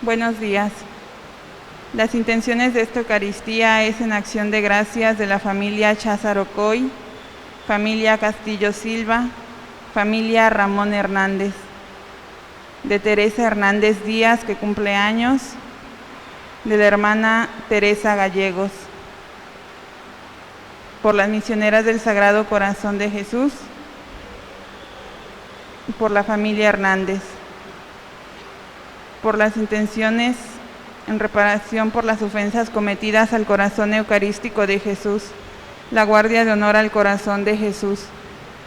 Buenos días. Las intenciones de esta Eucaristía es en acción de gracias de la familia Cházaro Coy, familia Castillo Silva, familia Ramón Hernández, de Teresa Hernández Díaz, que cumple años, de la hermana Teresa Gallegos, por las misioneras del Sagrado Corazón de Jesús, y por la familia Hernández, por las intenciones en reparación por las ofensas cometidas al corazón eucarístico de Jesús, la Guardia de Honor al Corazón de Jesús,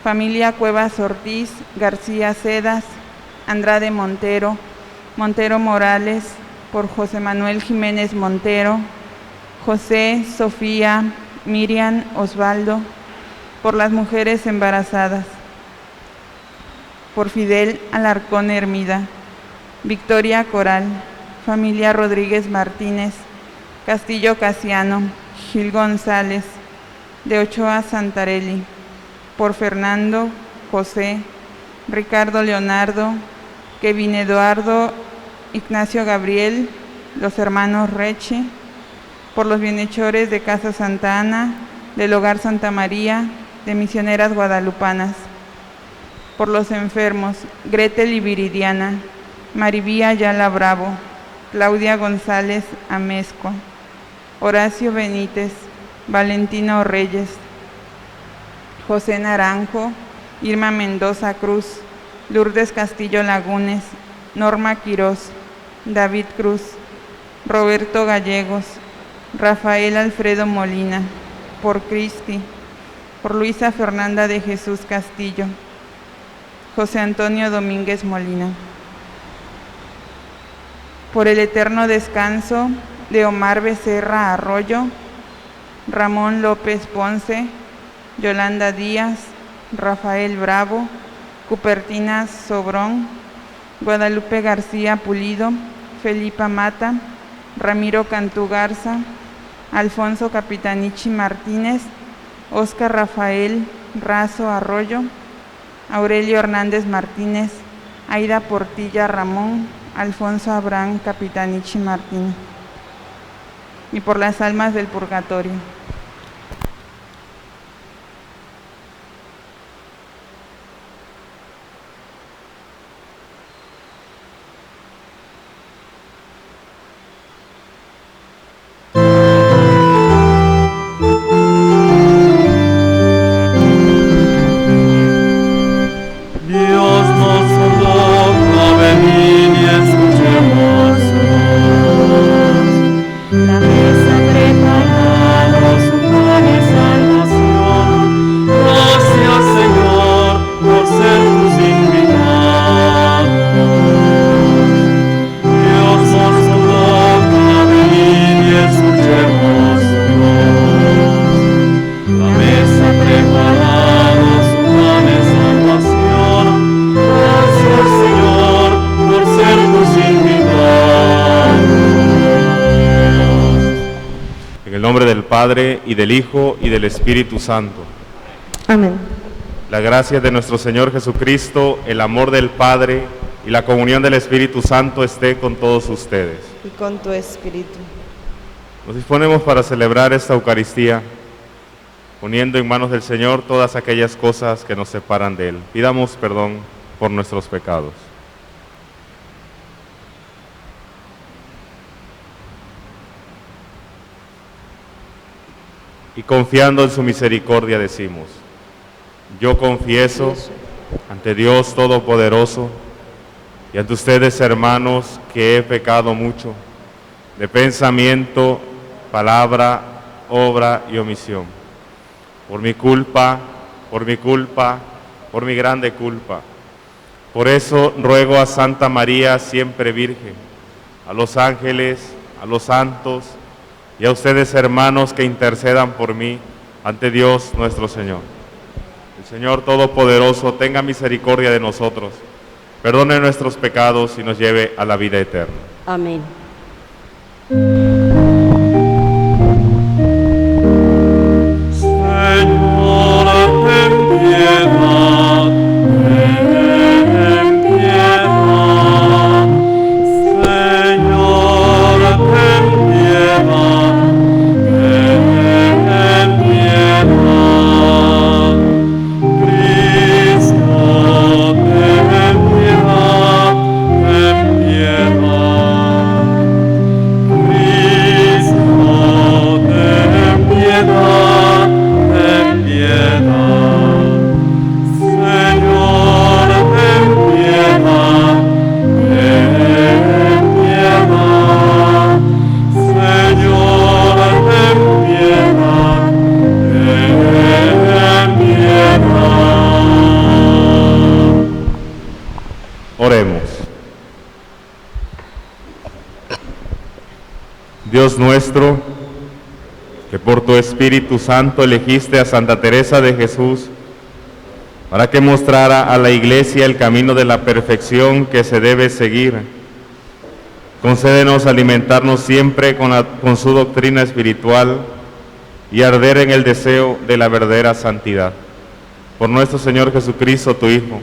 familia Cuevas Ortiz, García Cedas, Andrade Montero, Montero Morales, por José Manuel Jiménez Montero, José, Sofía, Miriam, Osvaldo, por las mujeres embarazadas, por Fidel Alarcón Hermida, Victoria Coral, familia Rodríguez Martínez, Castillo Casiano, Gil González, de Ochoa Santarelli, por Fernando, José, Ricardo Leonardo, Kevin Eduardo, Ignacio Gabriel, los hermanos Reche, por los bienhechores de Casa Santa Ana, del Hogar Santa María, de Misioneras Guadalupanas, por los enfermos, Gretel y Viridiana, Maribía Ayala Bravo, Claudia González Amezcua, Horacio Benítez, Valentino Reyes, José Naranjo, Irma Mendoza Cruz, Lourdes Castillo Lagunes, Norma Quirós, David Cruz, Roberto Gallegos, Rafael Alfredo Molina, por Cristi, por Luisa Fernanda de Jesús Castillo, José Antonio Domínguez Molina, por el eterno descanso de Omar Becerra Arroyo, Ramón López Ponce, Yolanda Díaz, Rafael Bravo, Cupertina Sobrón, Guadalupe García Pulido, Felipa Mata, Ramiro Cantú Garza, Alfonso Capitanichi Martínez, Óscar Rafael Razo Arroyo, Aurelio Hernández Martínez, Aida Portilla Ramón, Alfonso Abraham Capitanichi Martínez, y por las almas del purgatorio. Padre, y del Hijo, y del Espíritu Santo. Amén. La gracia de nuestro Señor Jesucristo, el amor del Padre y la comunión del Espíritu Santo esté con todos ustedes. Y con tu espíritu. Nos disponemos para celebrar esta Eucaristía, poniendo en manos del Señor todas aquellas cosas que nos separan de Él. Pidamos perdón por nuestros pecados. Y confiando en su misericordia decimos: yo confieso ante Dios Todopoderoso y ante ustedes, hermanos, que he pecado mucho de pensamiento, palabra, obra y omisión. Por mi culpa, por mi grande culpa. Por eso ruego a Santa María, siempre Virgen, a los ángeles, a los santos, y a ustedes, hermanos, que intercedan por mí ante Dios nuestro Señor. El Señor Todopoderoso tenga misericordia de nosotros, perdone nuestros pecados y nos lleve a la vida eterna. Amén. Señor, ten piedad, ten piedad. Señor, Dios nuestro, que por tu Espíritu Santo elegiste a Santa Teresa de Jesús para que mostrara a la Iglesia el camino de la perfección que se debe seguir, concédenos alimentarnos siempre con su doctrina espiritual y arder en el deseo de la verdadera santidad. Por nuestro Señor Jesucristo, tu Hijo,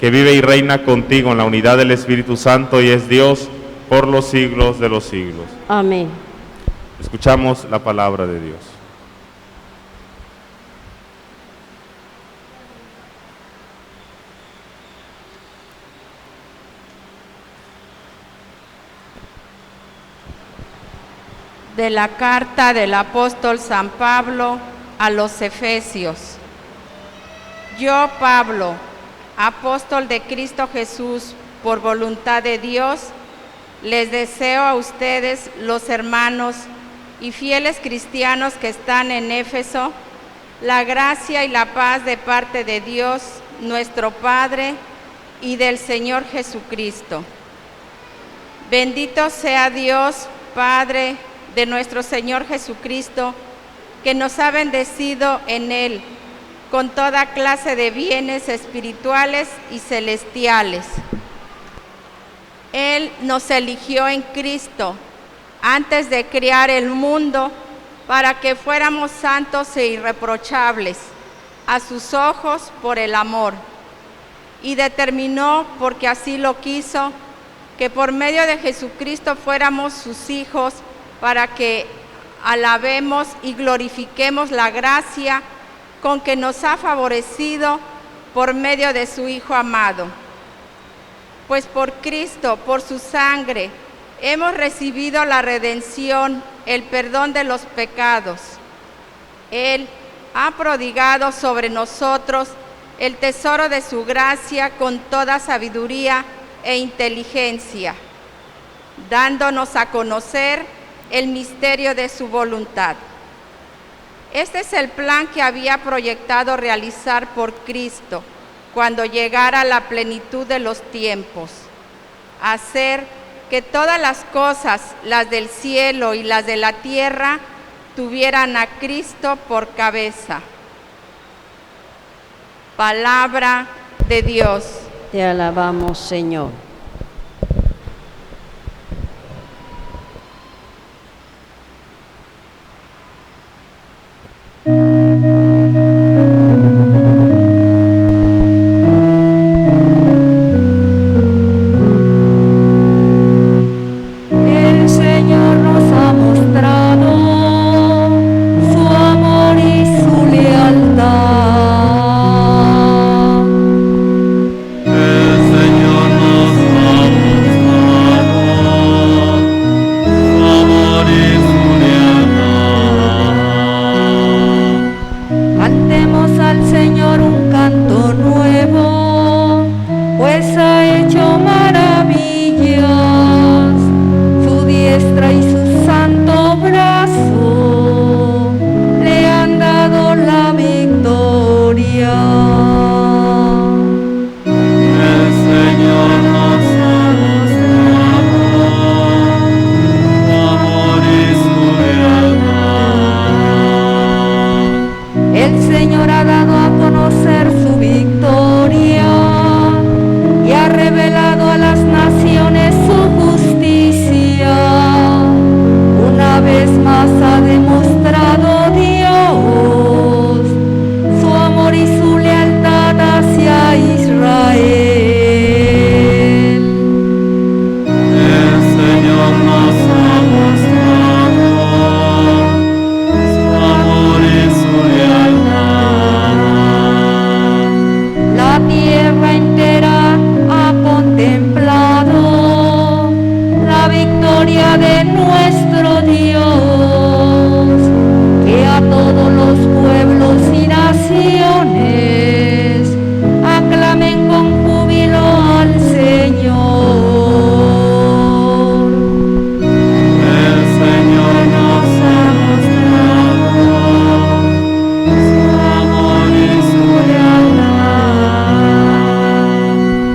que vive y reina contigo en la unidad del Espíritu Santo y es Dios por los siglos de los siglos. Amén. Escuchamos la palabra de Dios. De la carta del apóstol San Pablo a los Efesios. Yo, Pablo, apóstol de Cristo Jesús, por voluntad de Dios, les deseo a ustedes, los hermanos y fieles cristianos que están en Éfeso, la gracia y la paz de parte de Dios, nuestro Padre, y del Señor Jesucristo. Bendito sea Dios, Padre de nuestro Señor Jesucristo, que nos ha bendecido en Él con toda clase de bienes espirituales y celestiales. Él nos eligió en Cristo antes de crear el mundo para que fuéramos santos e irreprochables a sus ojos por el amor, y determinó, porque así lo quiso, que por medio de Jesucristo fuéramos sus hijos, para que alabemos y glorifiquemos la gracia con que nos ha favorecido por medio de su Hijo amado. Pues por Cristo, por su sangre, hemos recibido la redención, el perdón de los pecados. Él ha prodigado sobre nosotros el tesoro de su gracia con toda sabiduría e inteligencia, dándonos a conocer el misterio de su voluntad. Este es el plan que había proyectado realizar por Cristo cuando llegara la plenitud de los tiempos, hacer que todas las cosas, las del cielo y las de la tierra, tuvieran a Cristo por cabeza. Palabra de Dios. Te alabamos, Señor.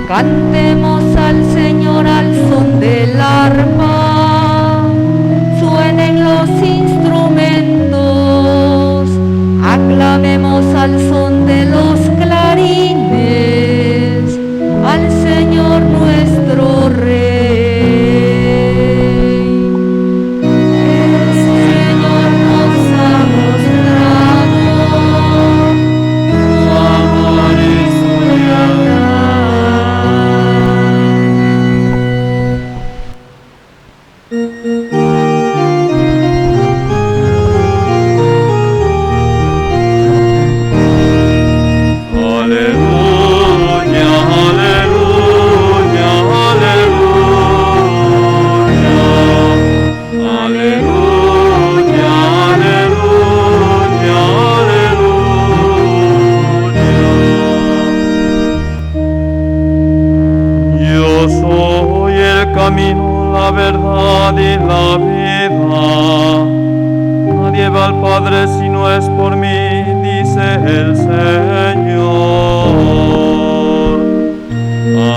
Cantemos al Señor al son del arpa, suene verdad y la vida. Nadie va al Padre si no es por mí, dice el Señor.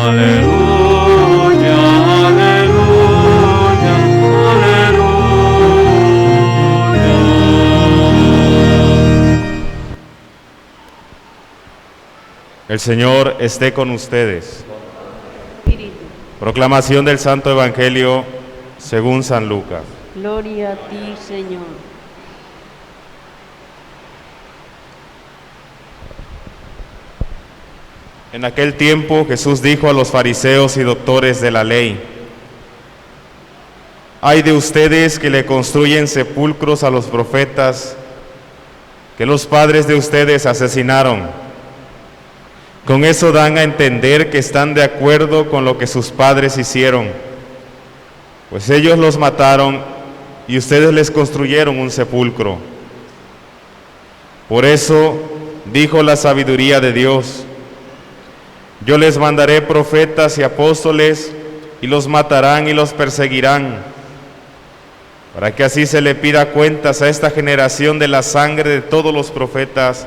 Aleluya, aleluya, aleluya. El Señor esté con ustedes. Espíritu. Proclamación del Santo Evangelio según San Lucas. Gloria a ti, Señor. En aquel tiempo Jesús dijo a los fariseos y doctores de la ley: «Ay de ustedes que le construyen sepulcros a los profetas que los padres de ustedes asesinaron. Con eso dan a entender que están de acuerdo con lo que sus padres hicieron, pues ellos los mataron y ustedes les construyeron un sepulcro. Por eso dijo la sabiduría de Dios: yo les mandaré profetas y apóstoles, y los matarán y los perseguirán, para que así se le pida cuentas a esta generación de la sangre de todos los profetas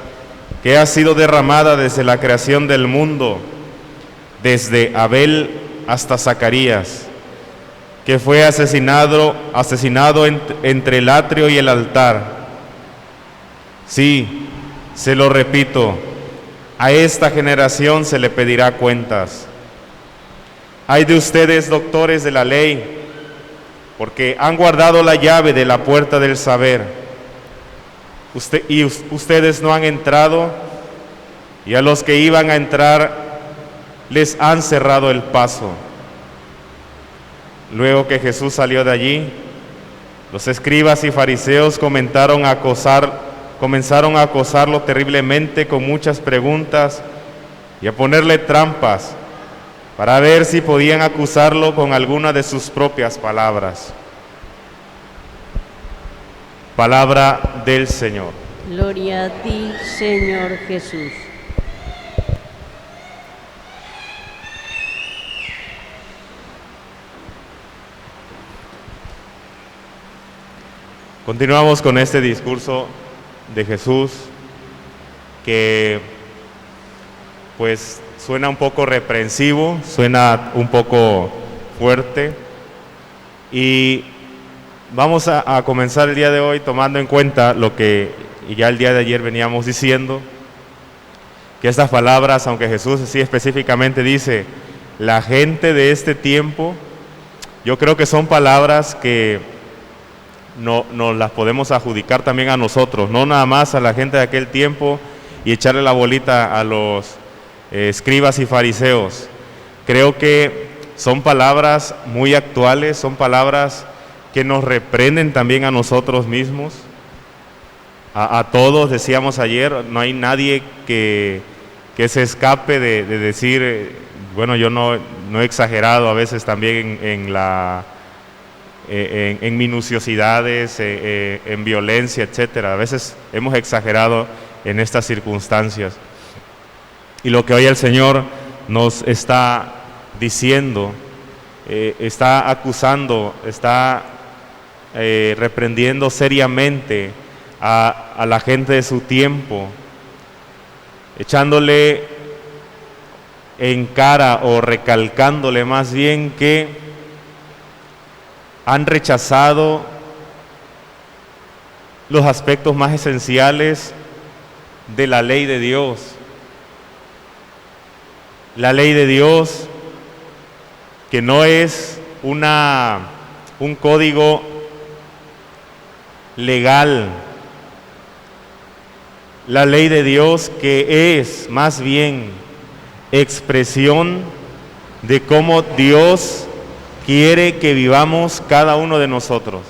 que ha sido derramada desde la creación del mundo, desde Abel hasta Zacarías, que fue asesinado entre el atrio y el altar. Sí, se lo repito, a esta generación se le pedirá cuentas. Ay de ustedes, doctores de la ley, porque han guardado la llave de la puerta del saber. Ustedes no han entrado, y a los que iban a entrar les han cerrado el paso». Luego que Jesús salió de allí, los escribas y fariseos comenzaron a acosarlo terriblemente con muchas preguntas y a ponerle trampas para ver si podían acusarlo con alguna de sus propias palabras. Palabra del Señor. Gloria a ti, Señor Jesús. Continuamos con este discurso de Jesús que pues suena un poco reprensivo, suena un poco fuerte, y vamos a comenzar el día de hoy tomando en cuenta lo que ya el día de ayer veníamos diciendo, que estas palabras, aunque Jesús así específicamente dice la gente de este tiempo, yo creo que son palabras que nos las podemos adjudicar también a nosotros, no nada más a la gente de aquel tiempo y echarle la bolita a los escribas y fariseos. Creo que son palabras muy actuales, son palabras que nos reprenden también a nosotros mismos, a todos. Decíamos ayer, no hay nadie que se escape de decir, bueno, yo no he exagerado a veces también en minuciosidades, en violencia, etcétera. A veces hemos exagerado en estas circunstancias. Y lo que hoy el Señor nos está diciendo, está acusando, está reprendiendo seriamente a la gente de su tiempo, echándole en cara o recalcándole más bien que han rechazado los aspectos más esenciales de la ley de Dios. La ley de Dios, que no es un código legal. La ley de Dios, que es más bien expresión de cómo Dios quiere que vivamos cada uno de nosotros.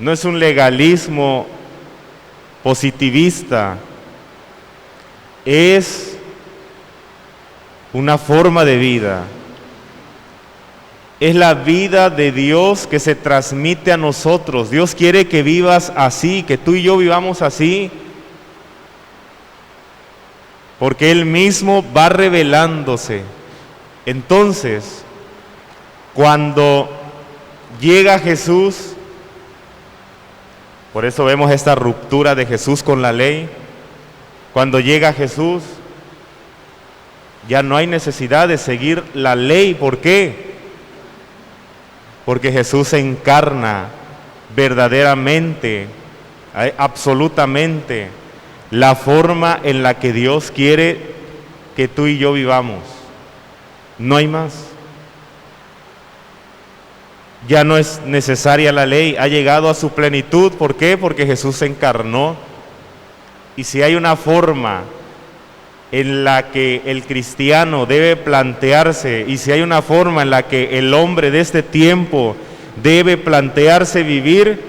No es un legalismo positivista, es una forma de vida. Es la vida de Dios que se transmite a nosotros. Dios quiere que vivas así, que tú y yo vivamos así, porque Él mismo va revelándose. Entonces, cuando llega Jesús, por eso vemos esta ruptura de Jesús con la ley. Cuando llega Jesús, ya no hay necesidad de seguir la ley. ¿Por qué? Porque Jesús se encarna verdaderamente, absolutamente, la forma en la que Dios quiere que tú y yo vivamos. No hay más. Ya no es necesaria la ley, ha llegado a su plenitud. ¿Por qué? Porque Jesús se encarnó. Y si hay una forma en la que el cristiano debe plantearse, y si hay una forma en la que el hombre de este tiempo debe plantearse vivir,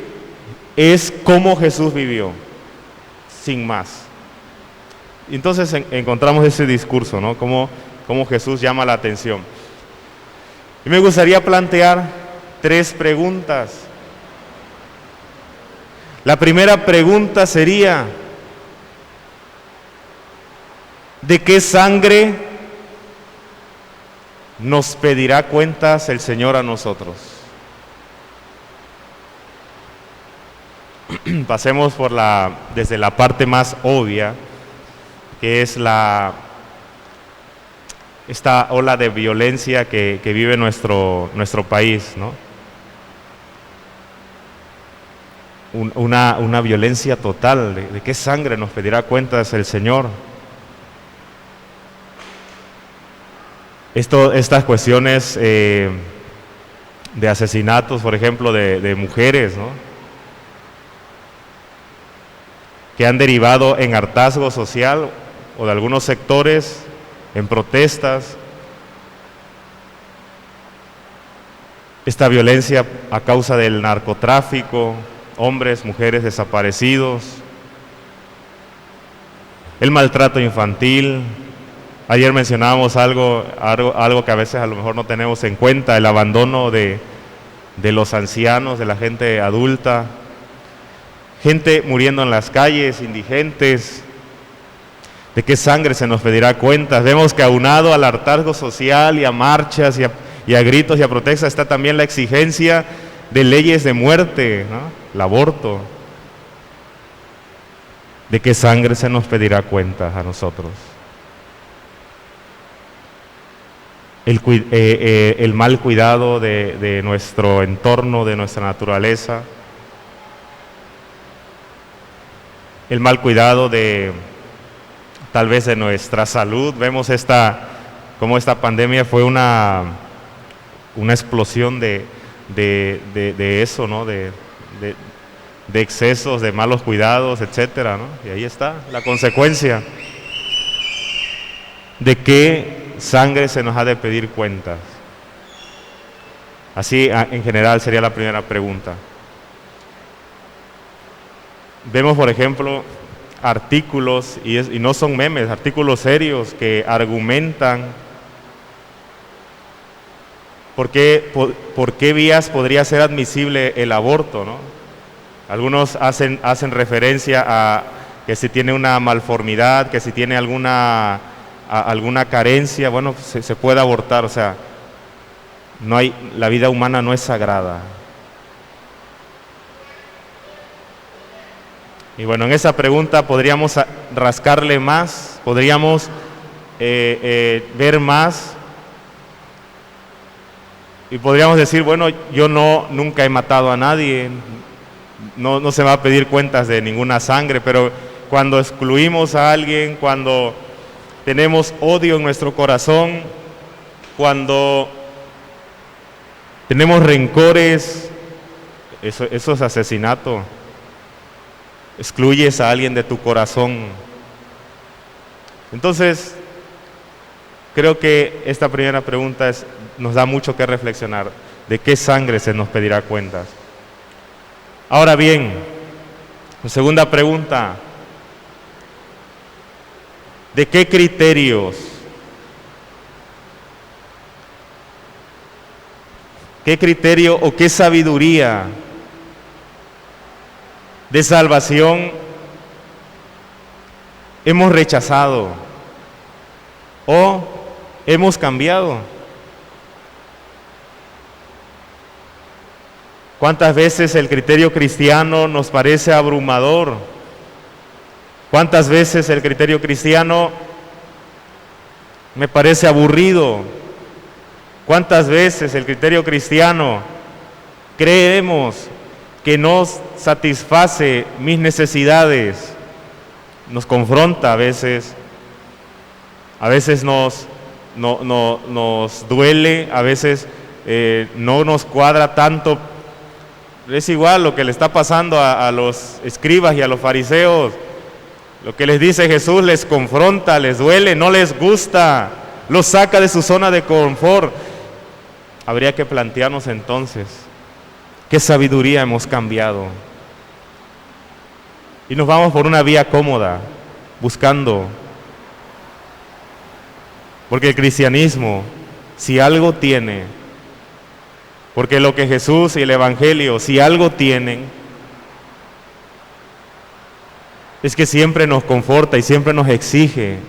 es como Jesús vivió, sin más. Y entonces encontramos ese discurso, ¿no? Como Jesús llama la atención. Y me gustaría plantear 3 preguntas. La primera pregunta sería: ¿de qué sangre nos pedirá cuentas el Señor a nosotros? Pasemos desde la parte más obvia, que es esta ola de violencia que vive nuestro país, ¿no? Una violencia total. ¿De qué sangre nos pedirá cuentas el Señor? Estas cuestiones de asesinatos, por ejemplo, de mujeres, ¿no? Que han derivado en hartazgo social o de algunos sectores, en protestas. Esta violencia a causa del narcotráfico, hombres, mujeres desaparecidos, el maltrato infantil. Ayer mencionábamos algo que a veces a lo mejor no tenemos en cuenta: el abandono de los ancianos, de la gente adulta, gente muriendo en las calles, indigentes. ¿De qué sangre se nos pedirá cuentas? Vemos que aunado al hartazgo social y a marchas y a gritos y a protestas está también la exigencia de leyes de muerte, ¿no? El aborto. ¿De qué sangre se nos pedirá cuentas a nosotros? El mal cuidado de nuestro entorno, de nuestra naturaleza, el mal cuidado tal vez de nuestra salud. Vemos cómo esta pandemia fue una explosión de eso, ¿no? De excesos, de malos cuidados, etcétera, ¿no? Y ahí está la consecuencia. ¿De qué sangre se nos ha de pedir cuentas? Así, en general, sería la primera pregunta. Vemos, por ejemplo, artículos, y no son memes, artículos serios que argumentan por qué vías podría ser admisible el aborto, ¿no? Algunos hacen referencia a que si tiene una malformidad, que si tiene alguna carencia, bueno, se puede abortar. O sea, la vida humana no es sagrada. Y bueno, en esa pregunta podríamos rascarle más, podríamos ver más, y podríamos decir: bueno, yo nunca he matado a nadie, no se me va a pedir cuentas de ninguna sangre. Pero cuando excluimos a alguien, cuando tenemos odio en nuestro corazón, cuando tenemos rencores, eso es asesinato. Excluyes a alguien de tu corazón. Entonces, creo que esta primera pregunta nos da mucho que reflexionar. ¿De qué sangre se nos pedirá cuentas? Ahora bien, la segunda pregunta: ¿de qué criterios? ¿Qué criterio o qué sabiduría de salvación hemos rechazado o hemos cambiado? ¿Cuántas veces el criterio cristiano nos parece abrumador? ¿Cuántas veces el criterio cristiano me parece aburrido? ¿Cuántas veces el criterio cristiano creemos que nos satisface mis necesidades? Nos confronta a veces nos duele, a veces no nos cuadra tanto. Es igual lo que le está pasando a los escribas y a los fariseos. Lo que les dice Jesús les confronta, les duele, no les gusta, los saca de su zona de confort. Habría que plantearnos entonces, ¿qué sabiduría hemos cambiado? Y nos vamos por una vía cómoda, buscando. Porque el cristianismo, si algo tiene, porque lo que Jesús y el Evangelio, si algo tienen, es que siempre nos conforta y siempre nos exige.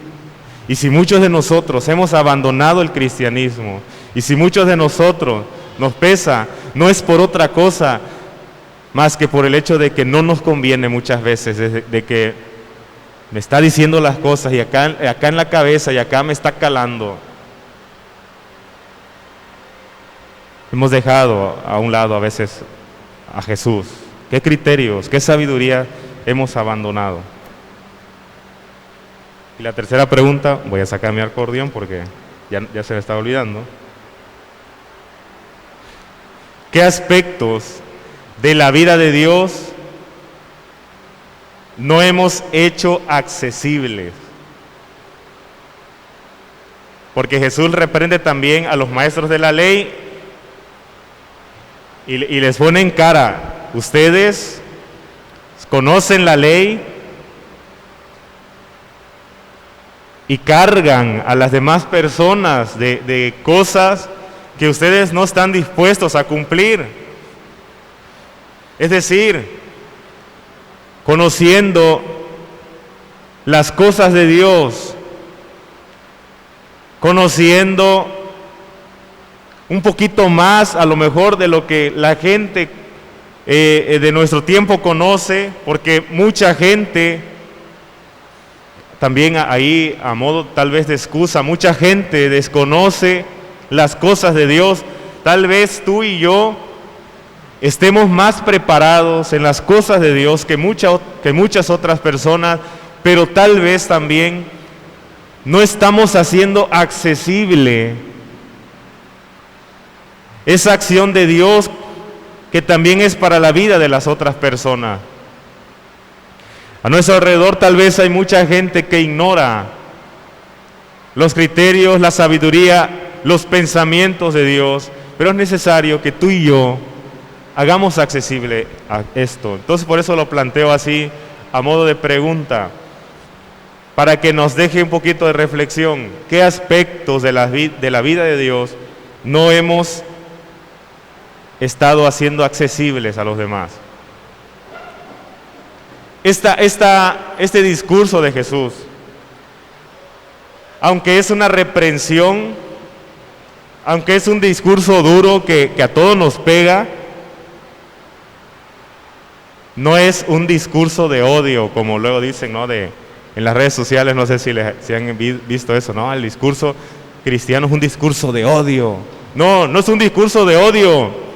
Y si muchos de nosotros hemos abandonado el cristianismo, y si muchos de nosotros nos pesa, no es por otra cosa más que por el hecho de que no nos conviene muchas veces, de que me está diciendo las cosas y acá en la cabeza y acá me está calando. Hemos dejado a un lado a veces a Jesús. ¿Qué criterios, qué sabiduría hemos abandonado? Y la tercera pregunta, voy a sacar mi acordeón porque ya se me estaba olvidando. ¿Qué aspectos de la vida de Dios no hemos hecho accesibles? Porque Jesús reprende también a los maestros de la ley y les pone en cara, ustedes conocen la ley y cargan a las demás personas de cosas que ustedes no están dispuestos a cumplir. Es decir, conociendo las cosas de Dios, conociendo un poquito más a lo mejor de lo que la gente de nuestro tiempo conoce, porque mucha gente, también ahí a modo tal vez de excusa, mucha gente desconoce las cosas de Dios. Tal vez tú y yo estemos más preparados en las cosas de Dios que muchas otras personas, pero tal vez también no estamos haciendo accesible esa acción de Dios que también es para la vida de las otras personas. A nuestro alrededor tal vez hay mucha gente que ignora los criterios, la sabiduría, los pensamientos de Dios, pero es necesario que tú y yo hagamos accesible a esto. Entonces por eso lo planteo así, a modo de pregunta, para que nos deje un poquito de reflexión. ¿Qué aspectos de la vida de Dios no hemos estado haciendo accesibles a los demás? Este discurso de Jesús, aunque es una reprensión, aunque es un discurso duro que a todos nos pega, no es un discurso de odio, como luego dicen, ¿no? En las redes sociales, no sé si han visto eso, ¿no? El discurso cristiano es un discurso de odio. No, no es un discurso de odio.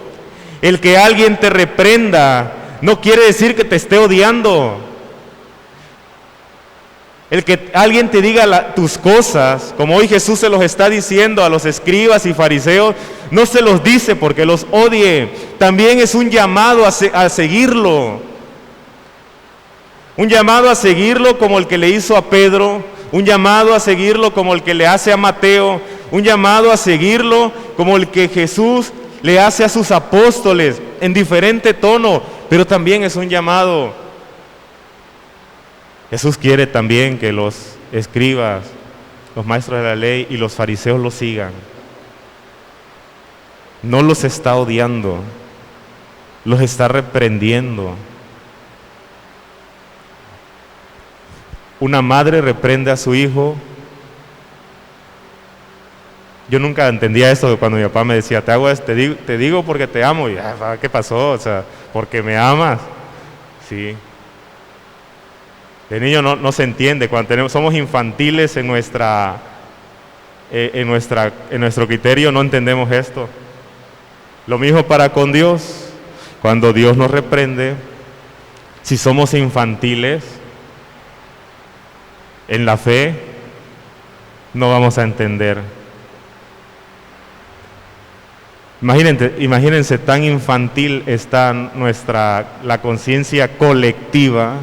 El que alguien te reprenda no quiere decir que te esté odiando. El que alguien te diga tus cosas, como hoy Jesús se los está diciendo a los escribas y fariseos, no se los dice porque los odie. También es un llamado a seguirlo. Un llamado a seguirlo como el que le hizo a Pedro, un llamado a seguirlo como el que le hace a Mateo, un llamado a seguirlo como el que Jesús le hace a sus apóstoles en diferente tono, pero también es un llamado. Jesús quiere también que los escribas, los maestros de la ley y los fariseos lo sigan. No los está odiando, los está reprendiendo. Una madre reprende a su hijo Yo nunca entendía esto cuando mi papá me decía, te digo porque te amo. Y, ¿qué pasó? O sea, ¿porque me amas? Sí. De niño no se entiende. Cuando somos infantiles en nuestro criterio, no entendemos esto. Lo mismo para con Dios. Cuando Dios nos reprende, si somos infantiles en la fe, no vamos a entender. Imagínense, tan infantil está la conciencia colectiva,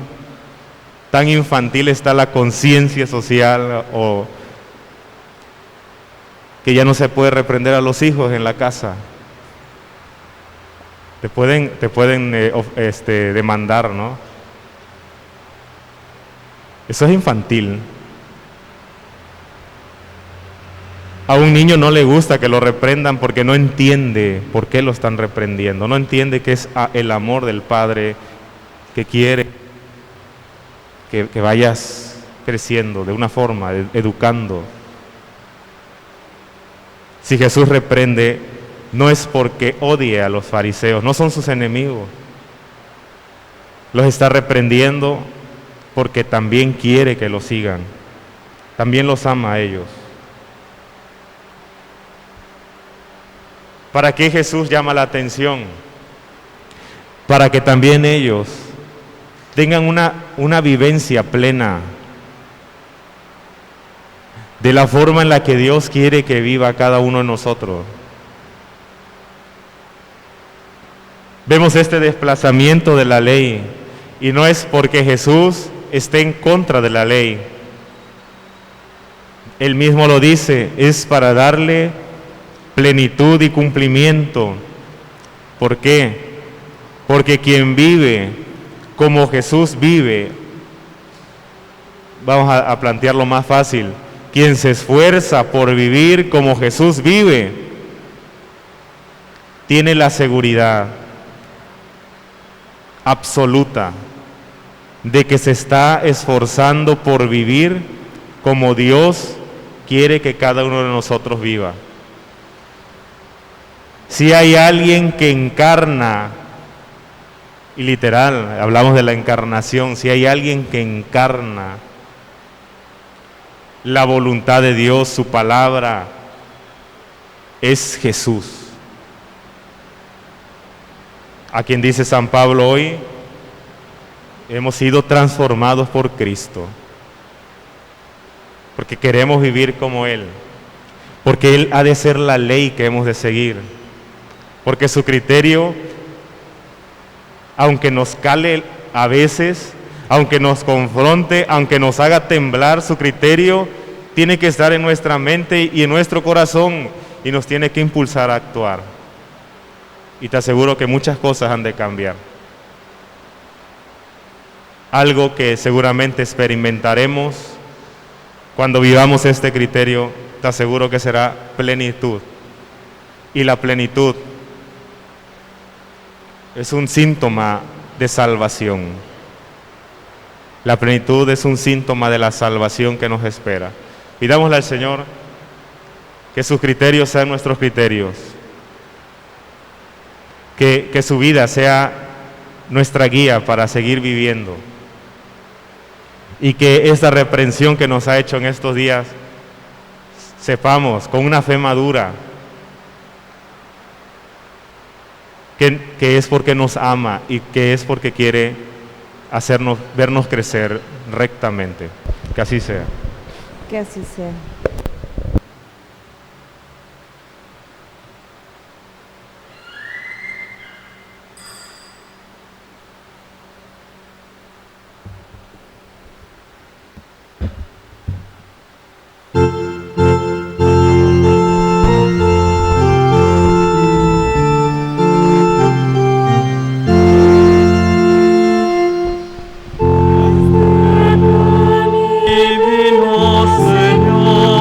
tan infantil está la conciencia social, o que ya no se puede reprender a los hijos en la casa. Te pueden demandar, ¿no? Eso es infantil. A un niño no le gusta que lo reprendan porque no entiende por qué lo están reprendiendo. No entiende que es el amor del Padre que quiere que vayas creciendo de una forma, educando. Si Jesús reprende, no es porque odie a los fariseos, no son sus enemigos. Los está reprendiendo porque también quiere que los sigan. También los ama a ellos. ¿Para qué Jesús llama la atención? Para que también ellos tengan una vivencia plena de la forma en la que Dios quiere que viva cada uno de nosotros. Vemos este desplazamiento de la ley, y no es porque Jesús esté en contra de la ley. Él mismo lo dice, es para darle plenitud y cumplimiento. ¿Por qué? Porque quien vive como Jesús vive, vamos a plantearlo más fácil, quien se esfuerza por vivir como Jesús vive, tiene la seguridad absoluta de que se está esforzando por vivir como Dios quiere que cada uno de nosotros viva. Si hay alguien que encarna, y literal, hablamos de la encarnación, si hay alguien que encarna la voluntad de Dios, su palabra, es Jesús. A quien dice San Pablo hoy, hemos sido transformados por Cristo, porque queremos vivir como Él, porque Él ha de ser la ley que hemos de seguir, porque su criterio, aunque nos cale a veces, aunque nos confronte, aunque nos haga temblar, su criterio tiene que estar en nuestra mente y en nuestro corazón, y nos tiene que impulsar a actuar. Y te aseguro que muchas cosas han de cambiar. Algo que seguramente experimentaremos cuando vivamos este criterio, te aseguro que será plenitud. Y la plenitud es un síntoma de salvación. La plenitud es un síntoma de la salvación que nos espera. Pidámosle al Señor que sus criterios sean nuestros criterios, que su vida sea nuestra guía para seguir viviendo, y que esta reprensión que nos ha hecho en estos días, sepamos con una fe madura que es porque nos ama y que es porque quiere vernos crecer rectamente. Que así sea. Que así sea. Divino Señor,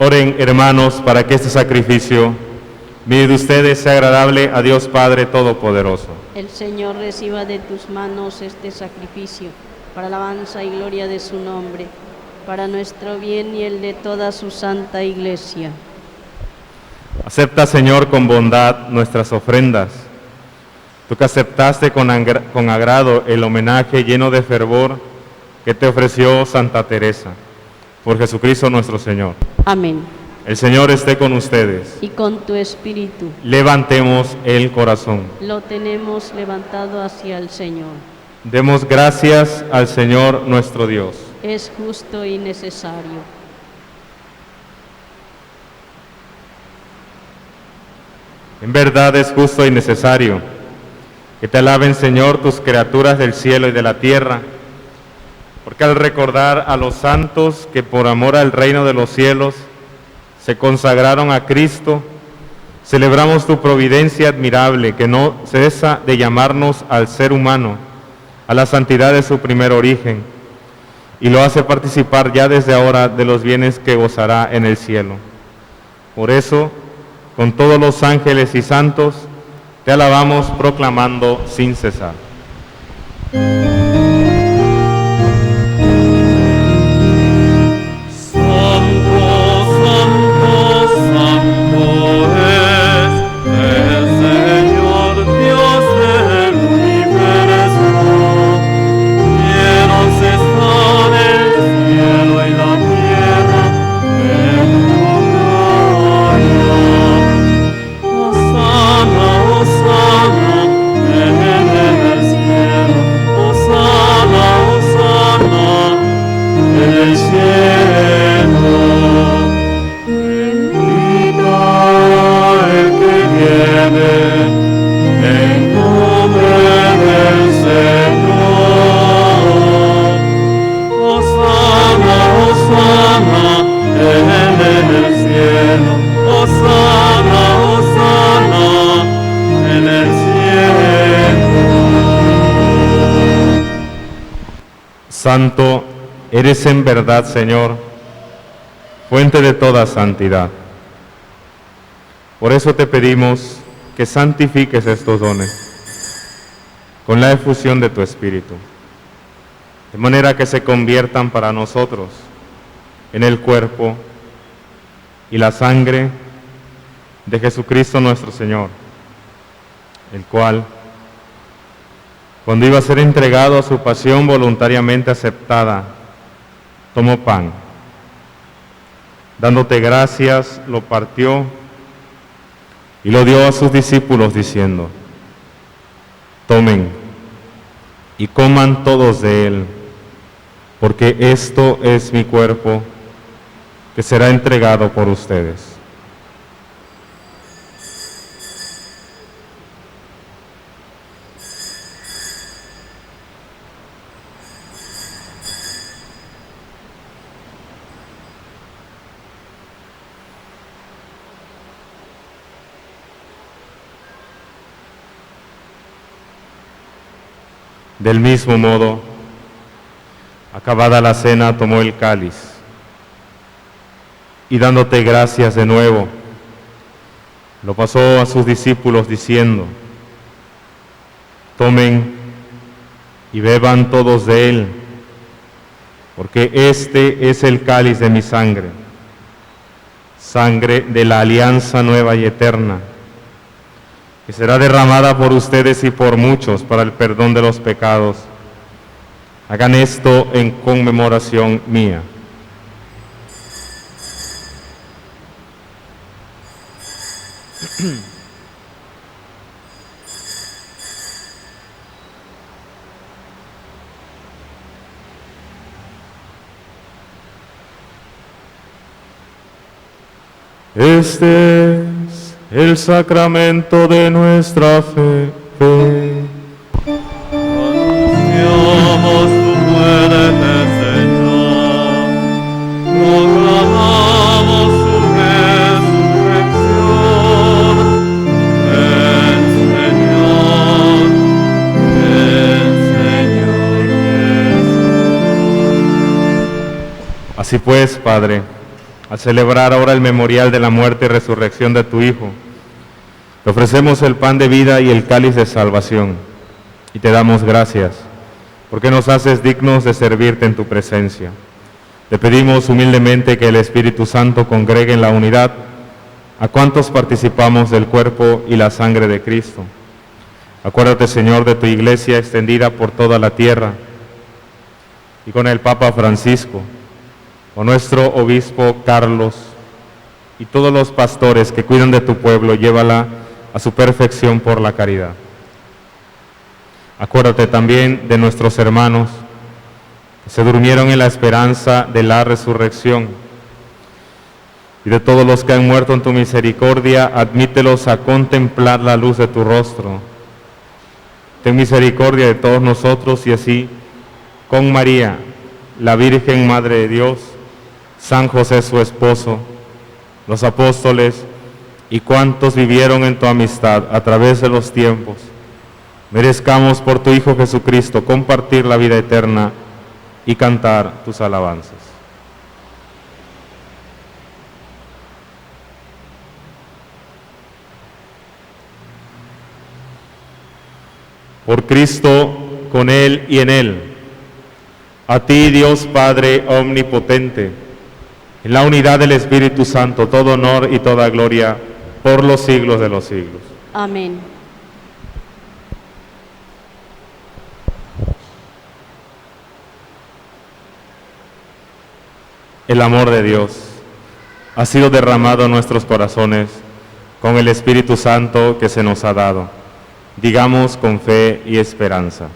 Oren, hermanos, para que este sacrificio mío de ustedes sea agradable a Dios Padre Todopoderoso. El Señor reciba de tus manos este sacrificio, para alabanza y gloria de su nombre, para nuestro bien y el de toda su santa Iglesia. Acepta, Señor, con bondad nuestras ofrendas. Tú que aceptaste con agrado el homenaje lleno de fervor que te ofreció Santa Teresa. Por Jesucristo nuestro Señor. Amén. El Señor esté con ustedes. Y con tu espíritu. Levantemos el corazón. Lo tenemos levantado hacia el Señor. Demos gracias al Señor nuestro Dios. Es justo y necesario. En verdad es justo y necesario que te alaben, Señor, tus criaturas del cielo y de la tierra, porque al recordar a los santos que por amor al reino de los cielos se consagraron a Cristo, celebramos tu providencia admirable que no cesa de llamarnos al ser humano a la santidad de su primer origen y lo hace participar ya desde ahora de los bienes que gozará en el cielo. Por eso, con todos los ángeles y santos, te alabamos proclamando sin cesar. Santo eres en verdad, Señor, fuente de toda santidad. Por eso te pedimos que santifiques estos dones con la efusión de tu Espíritu, de manera que se conviertan para nosotros en el cuerpo y la sangre de Jesucristo nuestro Señor, el cual, cuando iba a ser entregado a su pasión voluntariamente aceptada, tomó pan. Dándote gracias, lo partió y lo dio a sus discípulos diciendo: tomen y coman todos de él, porque esto es mi cuerpo que será entregado por ustedes. Del mismo modo, acabada la cena, tomó el cáliz y dándote gracias de nuevo, lo pasó a sus discípulos diciendo: tomen y beban todos de él, porque este es el cáliz de mi sangre, sangre de la alianza nueva y eterna, que será derramada por ustedes y por muchos para el perdón de los pecados. Hagan esto en conmemoración mía. Este es el sacramento de nuestra fe. Anunciamos tu muerte, Señor, proclamamos tu resurrección. Ven, Señor Jesús. Así pues, Padre, al celebrar ahora el memorial de la muerte y resurrección de tu Hijo, te ofrecemos el pan de vida y el cáliz de salvación, y te damos gracias, porque nos haces dignos de servirte en tu presencia. Te pedimos humildemente que el Espíritu Santo congregue en la unidad a cuantos participamos del cuerpo y la sangre de Cristo. Acuérdate, Señor, de tu iglesia extendida por toda la tierra, y con el Papa Francisco, con nuestro obispo Carlos, y todos los pastores que cuidan de tu pueblo, llévala a su perfección por la caridad. Acuérdate también de nuestros hermanos que se durmieron en la esperanza de la resurrección, y de todos los que han muerto en tu misericordia, admítelos a contemplar la luz de tu rostro. Ten misericordia de todos nosotros, y así, con María, la Virgen Madre de Dios, San José su esposo, los apóstoles y cuantos vivieron en tu amistad a través de los tiempos, merezcamos por tu Hijo Jesucristo compartir la vida eterna y cantar tus alabanzas. Por Cristo, con Él y en Él, a ti, Dios Padre omnipotente, en la unidad del Espíritu Santo, todo honor y toda gloria por los siglos de los siglos. Amén. El amor de Dios ha sido derramado en nuestros corazones con el Espíritu Santo que se nos ha dado. Digamos con fe y esperanza: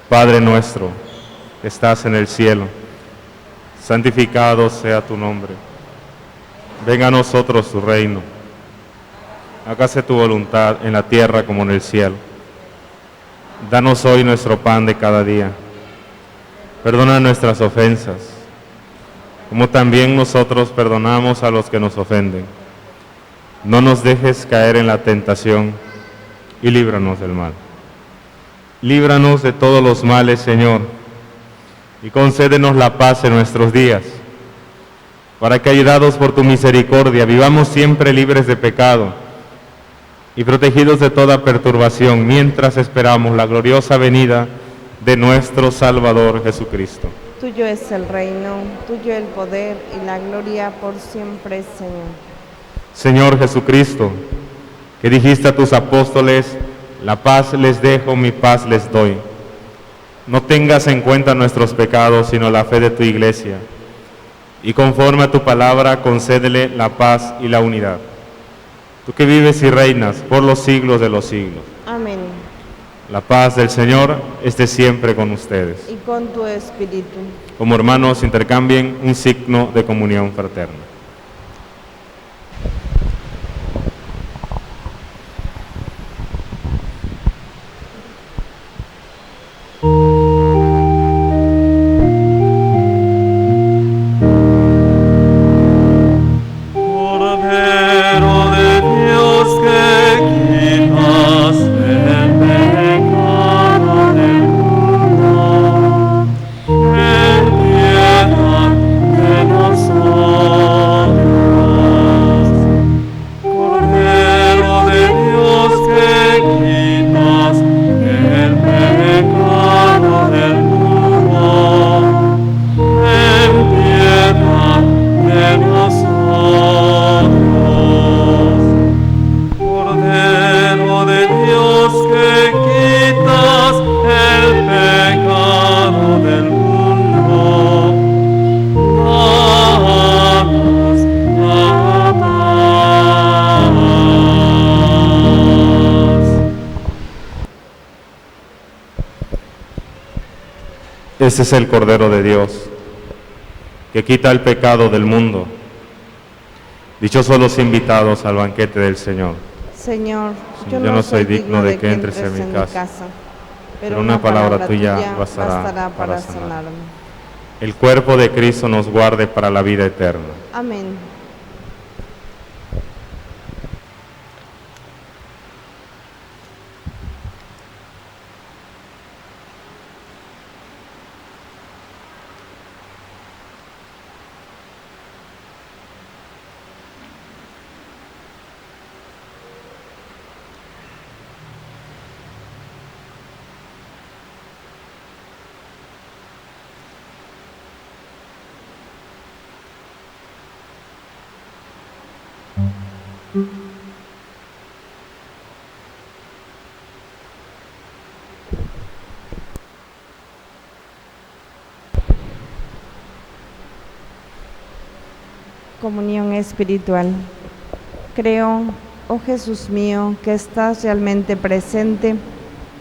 Padre nuestro, que estás en el cielo, santificado sea tu nombre. Venga a nosotros tu reino. Hágase tu voluntad en la tierra como en el cielo. Danos hoy nuestro pan de cada día. Perdona nuestras ofensas, como también nosotros perdonamos a los que nos ofenden. No nos dejes caer en la tentación, y líbranos del mal. Líbranos de todos los males, Señor, y concédenos la paz en nuestros días, para que, ayudados por tu misericordia, vivamos siempre libres de pecado y protegidos de toda perturbación, mientras esperamos la gloriosa venida de nuestro Salvador Jesucristo. Tuyo es el reino, tuyo el poder y la gloria por siempre, Señor. Señor Jesucristo, que dijiste a tus apóstoles: la paz les dejo, mi paz les doy. No tengas en cuenta nuestros pecados, sino la fe de tu iglesia, y conforme a tu palabra, concédele la paz y la unidad. Tú que vives y reinas por los siglos de los siglos. Amén. La paz del Señor esté siempre con ustedes. Y con tu espíritu. Como hermanos, intercambien un signo de comunión fraterna. Cordero de Dios, que quitas el pecado del mundo, ten piedad de nosotros. Cordero de Dios, que quitas el pecado del mundo, ten piedad de nosotros. Cordero de Dios, que quitas el pecado del mundo, danos la paz. Ese es el Cordero de Dios, que quita el pecado del mundo. Dichosos los invitados al banquete del Señor. Señor, yo no soy digno de que entres en mi casa, pero una palabra tuya bastará para sanarme. El cuerpo de Cristo nos guarde para la vida eterna. Amén. comunión espiritual. Creo, oh Jesús mío, que estás realmente presente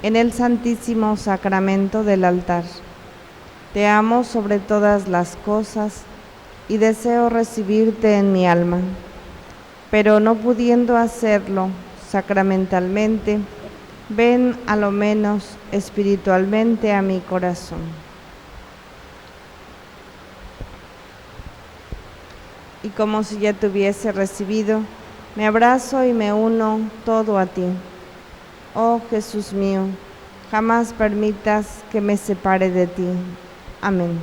en el Santísimo Sacramento del altar. Te amo sobre todas las cosas y deseo recibirte en mi alma, pero no pudiendo hacerlo sacramentalmente, ven a lo menos espiritualmente a mi corazón. Y como si ya te hubiese recibido, me abrazo y me uno todo a ti. Oh Jesús mío, jamás permitas que me separe de ti. Amén.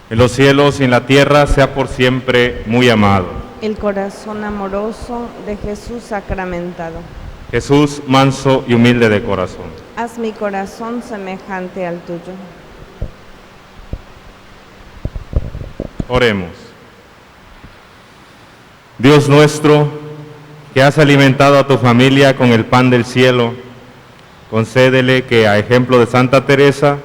en los cielos y en la tierra, sea por siempre muy amado. El corazón amoroso de Jesús sacramentado. Jesús, manso y humilde de corazón. Haz mi corazón semejante al tuyo. Oremos. Dios nuestro, que has alimentado a tu familia con el pan del cielo, concédele que, a ejemplo de Santa Teresa,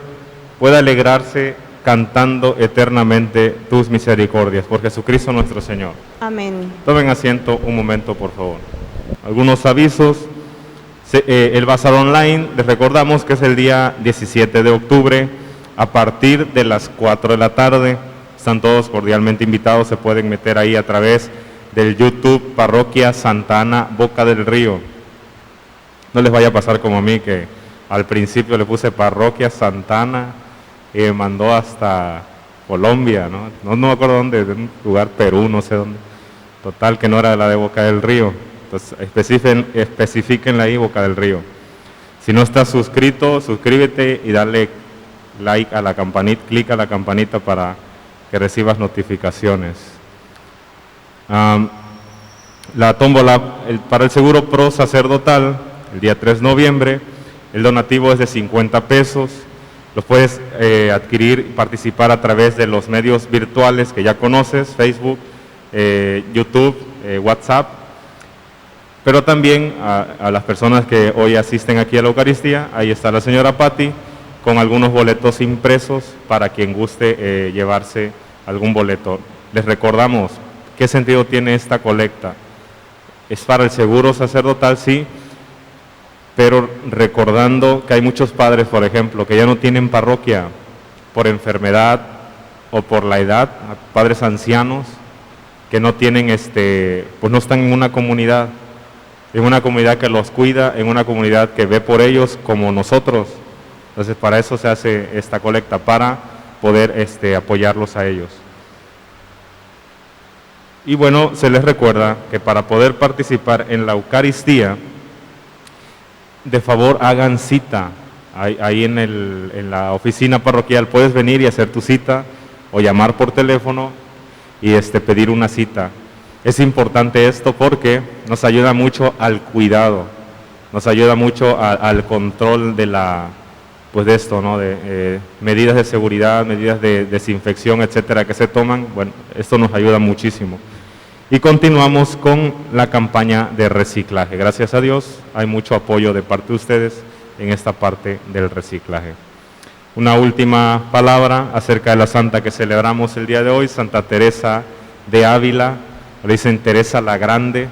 pueda alegrarse cantando eternamente tus misericordias. Por Jesucristo nuestro Señor. Amén. Tomen asiento un momento, por favor. Algunos avisos. El Bazar Online, les recordamos que es el día 17 de octubre, a partir de las 4 de la tarde. Están todos cordialmente invitados, se pueden meter ahí a través del YouTube Parroquia Santa Ana, Boca del Río. No les vaya a pasar como a mí, que al principio le puse Parroquia Santa Ana y me mandó hasta Colombia, no me acuerdo dónde, de un lugar, Perú, no sé dónde. Total, que no era la de Boca del Río. Entonces, especifíquenla ahí, Boca del Río. Si no estás suscrito, suscríbete y dale like a la campanita, clic a la campanita para que recibas notificaciones. La tómbola para el seguro pro sacerdotal, el día 3 de noviembre, el donativo es de 50 pesos. Los puedes adquirir y participar a través de los medios virtuales que ya conoces, Facebook, YouTube, WhatsApp. Pero también a las personas que hoy asisten aquí a la Eucaristía, ahí está la señora Patti con algunos boletos impresos para quien guste llevarse algún boleto. Les recordamos qué sentido tiene esta colecta. Es para el seguro sacerdotal, sí, pero recordando que hay muchos padres, por ejemplo, que ya no tienen parroquia por enfermedad o por la edad, padres ancianos que no tienen, pues no están en una comunidad que los cuida, en una comunidad que ve por ellos como nosotros. Entonces, para eso se hace esta colecta, para poder apoyarlos a ellos. Y bueno, se les recuerda que para poder participar en la Eucaristía, de favor hagan cita. Ahí en la oficina parroquial puedes venir y hacer tu cita o llamar por teléfono y pedir una cita. Es importante esto porque nos ayuda mucho al cuidado, nos ayuda mucho al control de de esto, ¿no? De medidas de seguridad, medidas de desinfección, etcétera, que se toman. Bueno, esto nos ayuda muchísimo. Y continuamos con la campaña de reciclaje. Gracias a Dios hay mucho apoyo de parte de ustedes en esta parte del reciclaje. Una última palabra acerca de la santa que celebramos el día de hoy, Santa Teresa de Ávila. Le dicen Teresa la Grande.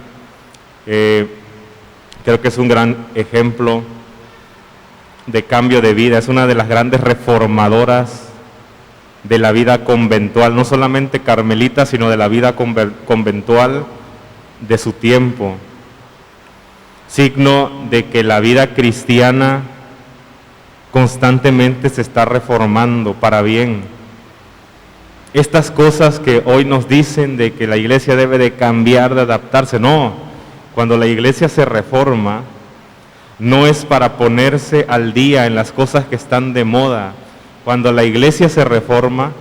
Creo que es un gran ejemplo de cambio de vida, es una de las grandes reformadoras de la vida conventual, no solamente carmelita, sino de la vida conventual de su tiempo. Signo de que la vida cristiana constantemente se está reformando para bien. Estas cosas que hoy nos dicen de que la iglesia debe de cambiar, de adaptarse, no. Cuando la iglesia se reforma, no es para ponerse al día en las cosas que están de moda. Cuando la iglesia se reforma,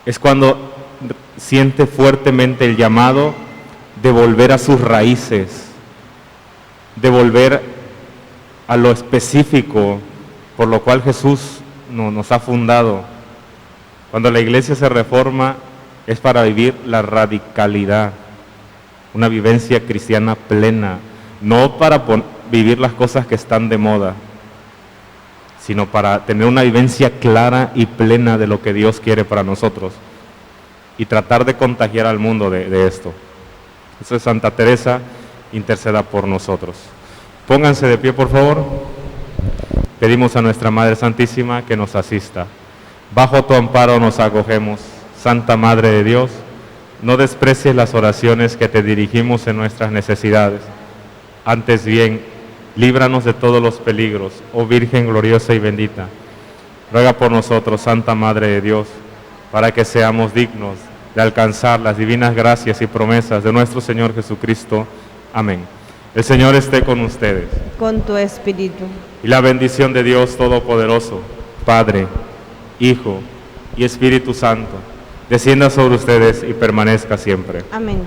es cuando siente fuertemente el llamado de volver a sus raíces, de volver a lo específico por lo cual Jesús nos ha fundado. Cuando la iglesia se reforma es para vivir la radicalidad, una vivencia cristiana plena, no para vivir las cosas que están de moda, sino para tener una vivencia clara y plena de lo que Dios quiere para nosotros y tratar de contagiar al mundo de esto. Eso es Santa Teresa, interceda por nosotros. Pónganse de pie, por favor. Pedimos a nuestra Madre Santísima que nos asista. Bajo tu amparo nos acogemos, Santa Madre de Dios. No desprecies las oraciones que te dirigimos en nuestras necesidades. Antes bien, líbranos de todos los peligros, oh Virgen gloriosa y bendita. Ruega por nosotros, Santa Madre de Dios, para que seamos dignos de alcanzar las divinas gracias y promesas de nuestro Señor Jesucristo. Amén. El Señor esté con ustedes. Con tu espíritu. Y la bendición de Dios Todopoderoso, Padre, Hijo y Espíritu Santo, descienda sobre ustedes y permanezca siempre. Amén.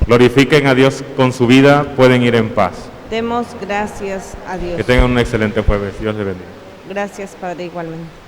Glorifiquen a Dios con su vida, pueden ir en paz. Demos gracias a Dios. Que tengan un excelente jueves. Dios les bendiga. Gracias, Padre, igualmente.